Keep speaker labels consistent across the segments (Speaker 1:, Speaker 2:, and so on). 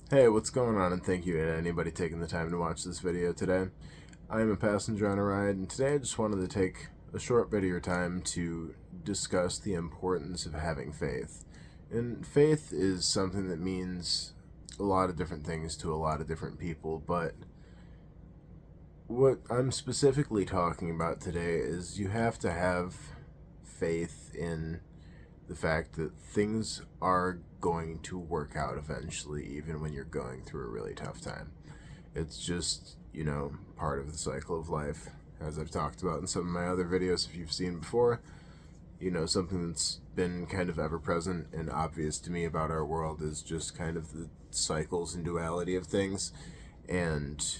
Speaker 1: Hey, what's going on, and thank you to anybody taking the time to watch this video today. I am a passenger on a ride, and today I just wanted to take a short bit of your time to discuss the importance of having faith. And faith is something that means a lot of different things to a lot of different people, but what I'm specifically talking about today is you have to have faith in the fact that things are going to work out eventually, even when you're going through a really tough time. It's just, part of the cycle of life. As I've talked about in some of my other videos, if you've seen before, something that's been kind of ever present and obvious to me about our world is just kind of the cycles and duality of things, and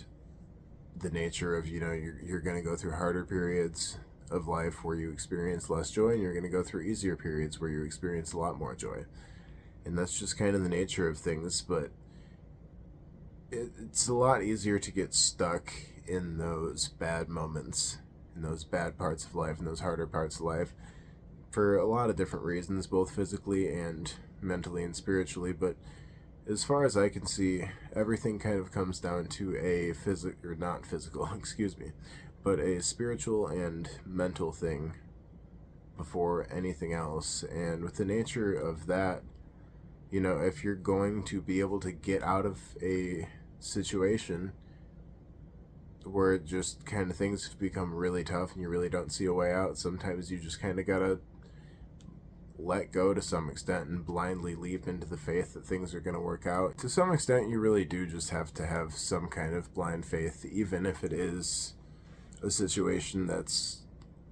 Speaker 1: the nature of, you're going to go through harder periods of life where you experience less joy, and you're going to go through easier periods where you experience a lot more joy. And that's just kind of the nature of things, but it's a lot easier to get stuck in those bad moments, in those bad parts of life, in those harder parts of life, for a lot of different reasons, both physically and mentally and spiritually. But as far as I can see, everything kind of comes down to a not physical, excuse me, but a spiritual and mental thing before anything else. And with the nature of that, if you're going to be able to get out of a situation where just kind of things have become really tough and you really don't see a way out, sometimes you just kind of gotta let go to some extent and blindly leap into the faith that things are going to work out. To some extent, you really do just have to have some kind of blind faith, even if it is a situation that's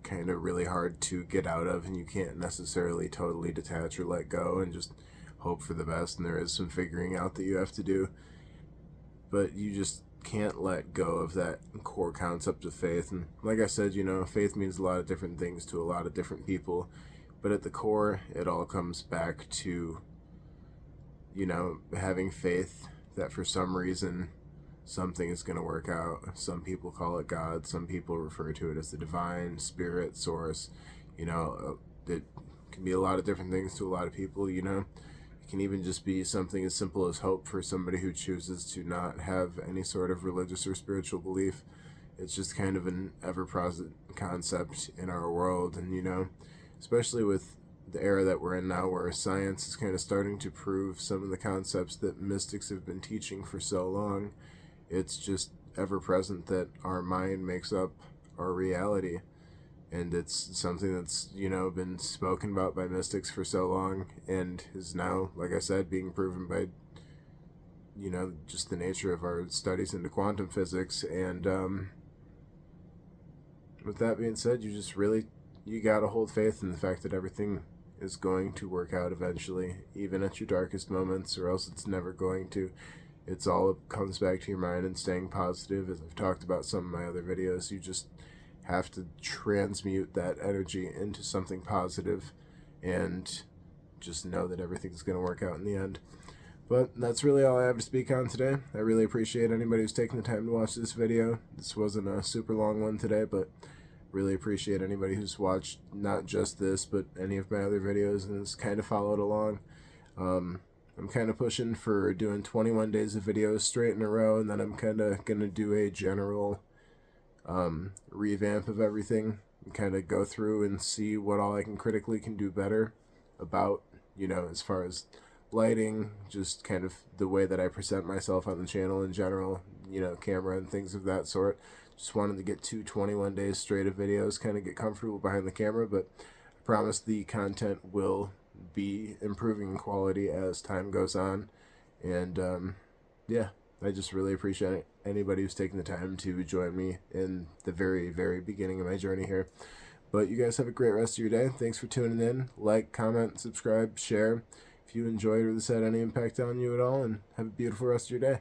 Speaker 1: kind of really hard to get out of and you can't necessarily totally detach or let go and just hope for the best, and there is some figuring out that you have to do. But you just can't let go of that core concept of faith. And like I said, faith means a lot of different things to a lot of different people. But at the core, it all comes back to, having faith that for some reason something is going to work out. Some people call it God. Some people refer to it as the divine, spirit, source. It can be a lot of different things to a lot of people. It can even just be something as simple as hope for somebody who chooses to not have any sort of religious or spiritual belief. It's just kind of an ever-present concept in our world, and especially with the era that we're in now, where science is kind of starting to prove some of the concepts that mystics have been teaching for so long. It's just ever present that our mind makes up our reality, and it's something that's been spoken about by mystics for so long and is now, like I said, being proven by just the nature of our studies into quantum physics. And with that being said, you gotta hold faith in the fact that everything is going to work out eventually, even at your darkest moments, or else it's never going to. It's all, it comes back to your mind and staying positive. As I've talked about some of my other videos, you just have to transmute that energy into something positive and just know that everything's going to work out in the end. But that's really all I have to speak on today. I really appreciate anybody who's taking the time to watch this video. This wasn't a super long one today, but really appreciate anybody who's watched not just this, but any of my other videos and has kind of followed along. I'm kind of pushing for doing 21 days of videos straight in a row, and then I'm kind of going to do a general revamp of everything and kind of go through and see what all I can do better about, as far as lighting, just kind of the way that I present myself on the channel in general, camera and things of that sort. Just wanted to get 21 days straight of videos, kind of get comfortable behind the camera, but I promise the content will be improving in quality as time goes on. And yeah, I just really appreciate anybody who's taking the time to join me in the very, very beginning of my journey here. But you guys have a great rest of your day. Thanks for tuning in. Like, comment, subscribe, share if you enjoyed or this had any impact on you at all, and have a beautiful rest of your day.